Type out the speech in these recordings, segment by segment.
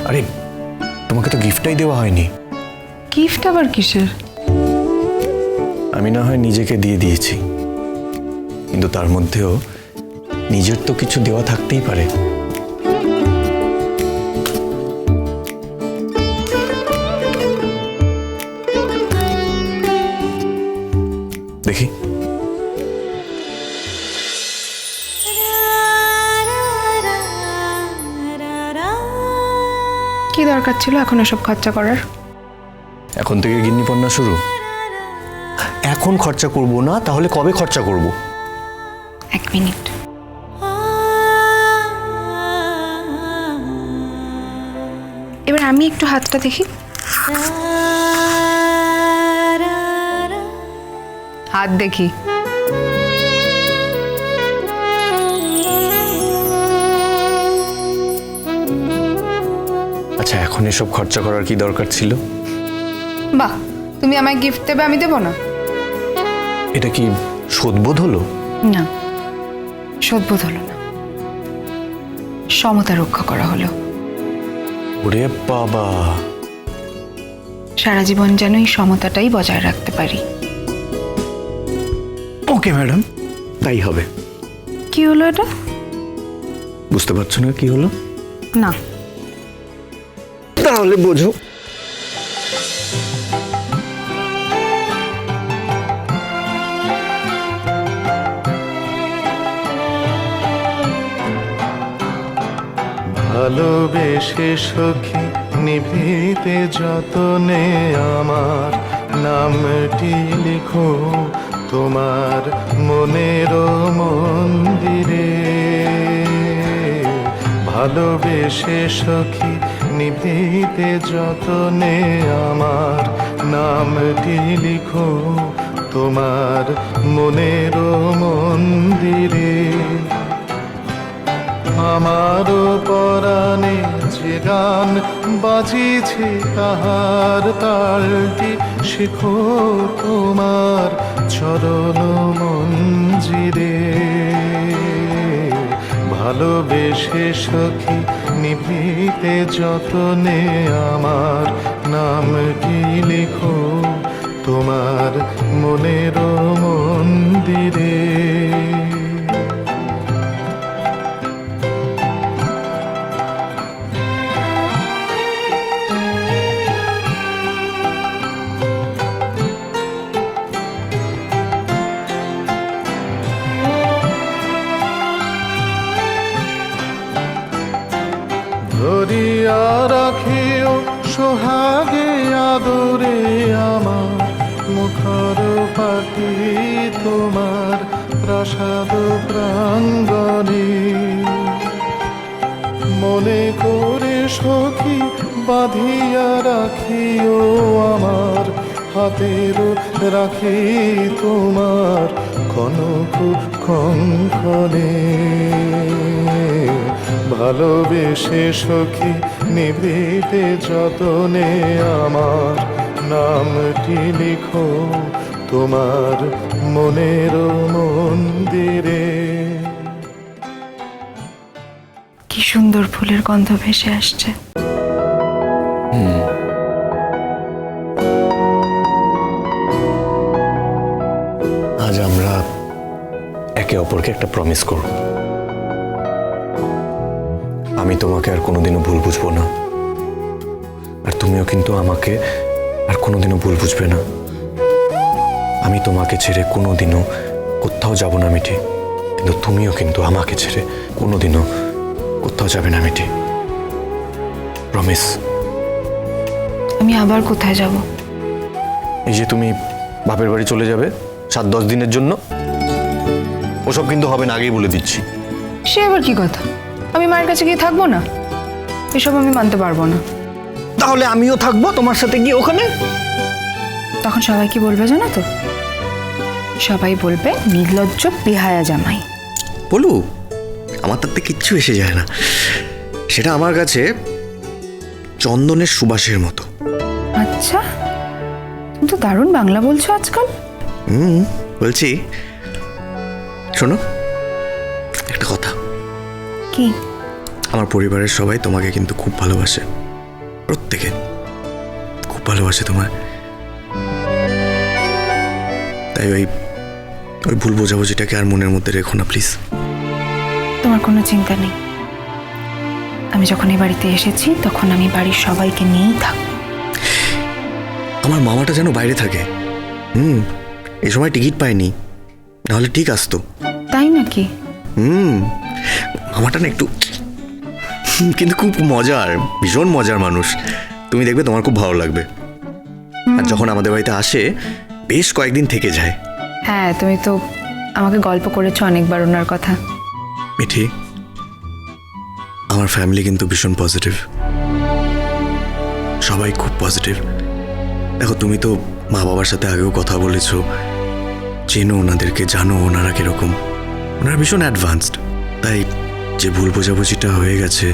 আরে তোমাকে তো গিফটটাই দেওয়া হয়নি। গিফট আবার কিসের? আমি না হয় নিজেকে দিয়ে দিয়েছি, কিন্তু তার মধ্যেও নিজের তো কিছু দেওয়া থাকতেই পারে। দেখি। কি দরকার ছিল এখন এসব খরচা করার? এখন থেকে গিন্নিপন্না শুরু? এখন খরচা করব না তাহলে কবে খরচা করব? 1 মিনিট। এবার আমি একটু হাতটা দেখি। হাত দেখি। আচ্ছা, এখন এসব খরচা করার কি দরকার ছিল? বাহ, তুমি আমায় গিফট দেবে, আমি দেবো না? এটা কি শোধবোধ হলো? না, শোধবোধ হলো না, সমতা রক্ষা করা হলো। ওরে বাবা, সারা জীবন যেন এই সমতাটাই বজায় রাখতে পারি। ওকে ম্যাডাম, তাই হবে। কি হলো এটা? বুঝতে পারছো না কি হলো? না। তাহলে বোঝো। ভালোবেসে সখী নিভৃতে যতনে আমার নামটি লিখো তোমার মনের মন্দিরে। ভালোবেসে সখী নিভৃতে যতনে আমার নামটি লিখো তোমার মনের মন্দিরে। আমারও পরাণে যে গান বাজিছে তাহার তালটি শিখো তোমার চরণ মঞ্জিরে। ভালোবেসে সখী নিভৃতে যতনে আমার নামটি লিখো তোমার মনের মন্দিরে। ধরিয়া রাখিও সোহাগে আদরে আমার মুখর পাখি তোমার প্রাসাদ প্রাঙ্গণে। মনে করে সখী বাঁধিয়া রাখিও আমার হাতের রাখি তোমার কনক কঙ্কণে। ভালোবেসে সখী নিভৃতে যতনে আমার নামটি লিখো তোমার মনের মন্দিরে। কি সুন্দর ফুলের গন্ধ ভেসে আসছে। আজ আমরা একে অপরকে একটা প্রমিস করব। আমি তোমাকে আর কোনোদিনও ভুল বুঝবো না, আর তুমিও কিন্তু আমাকে আর কোনোদিনও ভুল বুঝবে না। আমি তোমাকে ছেড়ে কোনোদিনও কোথাও যাব না মিঠি, কিন্তু তুমিও কিন্তু আমাকে ছেড়ে কোনোদিনও কোথাও যাবে না মিঠি। প্রমিস। আমি আবার কোথায় যাব? এই যে তুমি বাপের বাড়ি চলে যাবে 7-10 দিনের জন্য, ওসব কিন্তু হবে না, আগেই বলে দিচ্ছি। সে আবার কি কথা? আমি মায়ের কাছে গিয়ে থাকবো না? এসব আমি মানতে পারবো না। তাহলে আমিও থাকবো তোমার সাথে গিয়ে ওখানে। তখন সবাই কি বলবে জানো তো? সবাই বলবে নির্লজ্জ বেহায়া জামাই। বলু, আমার তাতে কিচ্ছু এসে যায় না, সেটা আমার কাছে চন্দনের সুবাসের মতো। আচ্ছা, তুমি তো দারুণ বাংলা বলছো আজকাল। বলছি, শোনো একটা কথা। কি? আমার পরিবারের সবাই তোমাকে কিন্তু খুব ভালোবাসে। প্রত্যেকে খুব ভালোবাসে তোমায়। তাই ওই ওই ভুল বোঝাবুঝিটাকে আর মনের মধ্যে রেখো না প্লিজ। তোমার কোনো চিন্তা নেই, আমি যখন এই বাড়িতে এসেছি তখন আমি বাড়ির সবাইকে নিয়েই থাকবো। আমার মামাটা যেন বাইরে থাকে। এই সময় টিকিট পাইনি, নাহলে ঠিক আসতো। তাই নাকি? মামাটা না একটু কিন্তু খুব মজার, ভীষণ মজার মানুষ। তুমি দেখবে তোমার খুব ভালো লাগবে। আর যখন আমাদের বাড়িতে আসে বেশ কয়েকদিন থেকে যায়। হ্যাঁ, তুমি তো আমাকে গল্প করেছো অনেকবার ওনার কথা। মিঠি, আমার ফ্যামিলি কিন্তু ভীষণ পজিটিভ, সবাই খুব পজিটিভ। দেখো, তুমি তো মা বাবার সাথে আগেও কথা বলেছো, চেনো ওনাদেরকে, জানো ওনারা কিরকম। ওনারা ভীষণ অ্যাডভান্সড। তাই যে ভুল বোঝাবুঝিটা হয়ে গেছে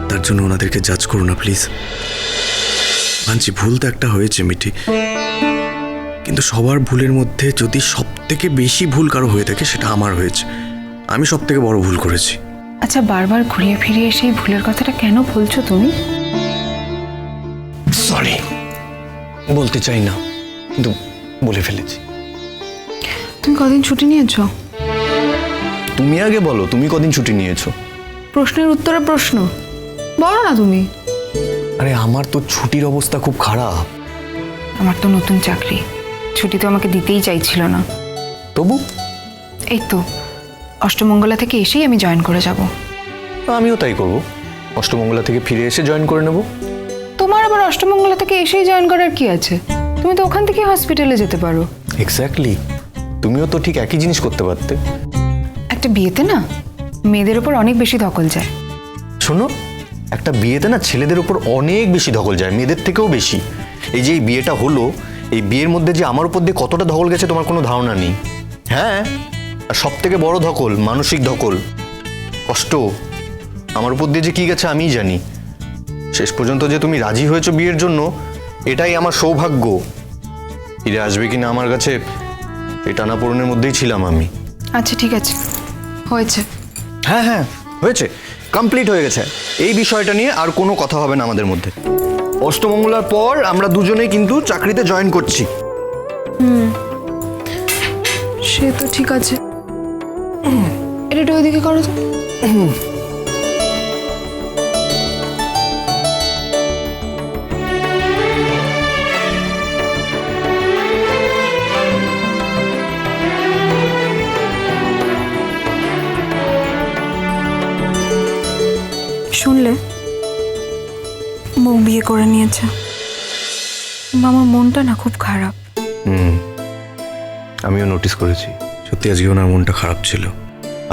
তার জন্য ওনাদেরকে জাজ করো না প্লিজ। মানছি ভুল তো একটা হয়েছে মিঠি, কিন্তু সবার ভুলের মধ্যে যদি সব থেকে বেশি ভুল কারো হয়ে থাকে সেটা আমার হয়েছে। আমি সব থেকে বড় ভুল করেছি। আচ্ছা, বারবার ঘুরিয়ে ফিরিয়ে সেই ভুলের কথাটা কেন বলছো তুমি? সরি, বলতে চাই না, কিন্তু বলে ফেলেছি। তুমি কদিন ছুটি নিয়েছো? তুমি আগে বলো, তুমি কদিন ছুটি নিয়েছো? প্রশ্নের উত্তরে প্রশ্ন বলো না তুমি। আরে আমার তো ছুটির অবস্থা খুব খারাপ। আমার তো নতুন চাকরি, ছুটি তো আমাকে দিতেই চাইছিল না। তবু এই তো অষ্টমঙ্গলা থেকে এসেই আমি জয়েন করে যাব। আমিও তাই করব, অষ্টমঙ্গলা থেকে ফিরে এসে জয়েন করে নেব। তোমার আবার অষ্টমঙ্গলা থেকে এসেই জয়েন করার কি আছে? তুমি তো ওখান থেকে হসপিটালে যেতে পারো। এক্স্যাক্টলি, তুমিও তো ঠিক একই জিনিস করতে পারতে। একটা বিয়েতে না মেয়েদের ওপর অনেক বেশি ধকল যায়। শোনো, একটা বিয়েতে না ছেলেদের উপর অনেক বেশি ধকল যায়, মেয়েদের থেকেও বেশি। এই যে এই বিয়েটা হলো, এই বিয়ের মধ্যে যে আমার উপর দিয়ে কতটা ধকল গেছে তোমার কোনো ধারণা নেই। হ্যাঁ, আর সব থেকে বড় ধকল মানসিক ধকল, কষ্ট আমার উপর দিয়ে যে কি গেছে আমিই জানি। শেষ পর্যন্ত যে তুমি রাজি হয়েছো বিয়ের জন্য, এটাই আমার সৌভাগ্য। ফিরে আসবে কিনা আমার কাছে এই টানাপোড়েনের মধ্যেই ছিলাম আমি। আচ্ছা ঠিক আছে, হয়েছে। হ্যাঁ হ্যাঁ, হয়েছে, কমপ্লিট হয়ে গেছে। এই বিষয়টা নিয়ে আর কোনো কথা হবে না আমাদের মধ্যে। অষ্টমঙ্গলার পর আমরা দুজনেই কিন্তু চাকরিতে জয়েন করছি। সে তো ঠিক আছে, এটা একটু ওইদিকে করো তো। শুনলে বউ বিয়ে করে নিয়েছে। আমার মনটা না খুব খারাপ। আমিও নোটিস করেছি, সত্যি আজকে ওনার মনটা খারাপ ছিল।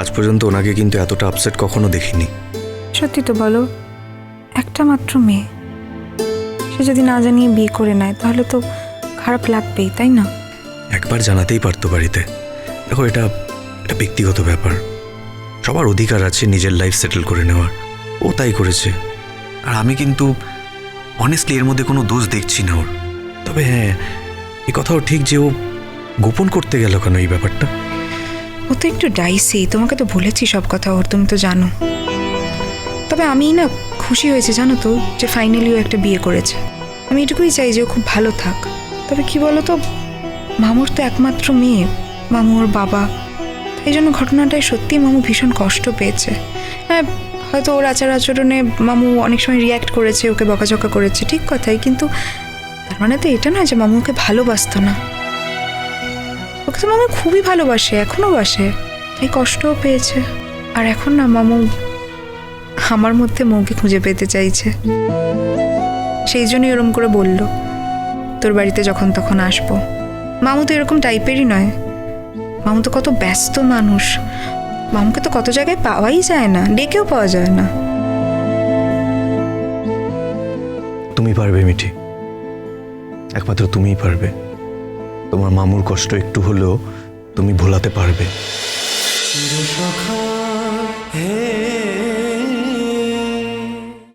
আজ পর্যন্ত ওনাকে কিন্তু এতটা আপসেট কখনো দেখিনি। সত্যি তো বলো, একটা মাত্র মেয়ে, সে যদি না জানিয়ে বিয়ে করে নেয় তাহলে তো খারাপ লাগবেই, তাই না? একবার জানাতেই পারতো বাড়িতে। দেখো, এটা এটা ব্যক্তিগত ব্যাপার, সবার অধিকার আছে নিজের লাইফ সেটেল করে নেওয়ার। ও তাই করেছে, আর আমি কিন্তু অনেস্টলি এর মধ্যে কোনো দোষ দেখছি না ওর। তবে হ্যাঁ, এই কথাও ঠিক যে ও গোপন করতে গেল কেন এই ব্যাপারটা। ও তো একটু ডাইসি, তোমাকে তো বলেছি সব কথা ওর, তুমি তো জানো। তবে আমি না খুশি হয়েছে জানো তো, যে ফাইনালি ও একটা বিয়ে করেছে। আমি এটুকুই চাই যে ও খুব ভালো থাক। তবে কি বলো তো, মামুর তো একমাত্র মেয়ে, মামু ওর বাবা। এই জন্য ঘটনাটায় সত্যিই মামু ভীষণ কষ্ট পেয়েছে। হ্যাঁ, হয়তো ওর আচার আচরণে মামু অনেক সময় রিয়্যাক্ট করেছে, ওকে বকাঝকা করেছে, ঠিক কথাই, কিন্তু তার মানে তো এটা নয় যে মামু ওকে ভালোবাসতো না। ওকে তো মামু খুবই ভালোবাসে, এখনো বাসে, তাই কষ্টও পেয়েছে। আর এখন না মামু আমার মধ্যে মৌকে খুঁজে পেতে চাইছে। সেই জন্যই ওরম করে বলল তোর বাড়িতে যখন তখন আসবো। মামু তো এরকম টাইপেরই নয়, মামু তো কত ব্যস্ত মানুষ, মামুকে তো কত জায়গায় পাওয়াই যায় না, ডেকেও পাওয়া যায় না। তুমি পারবে মিঠি, একমাত্র তুমিই পারবে। তোমার মামুর কষ্ট একটু হলেও তুমি ভোলাতে পারবে।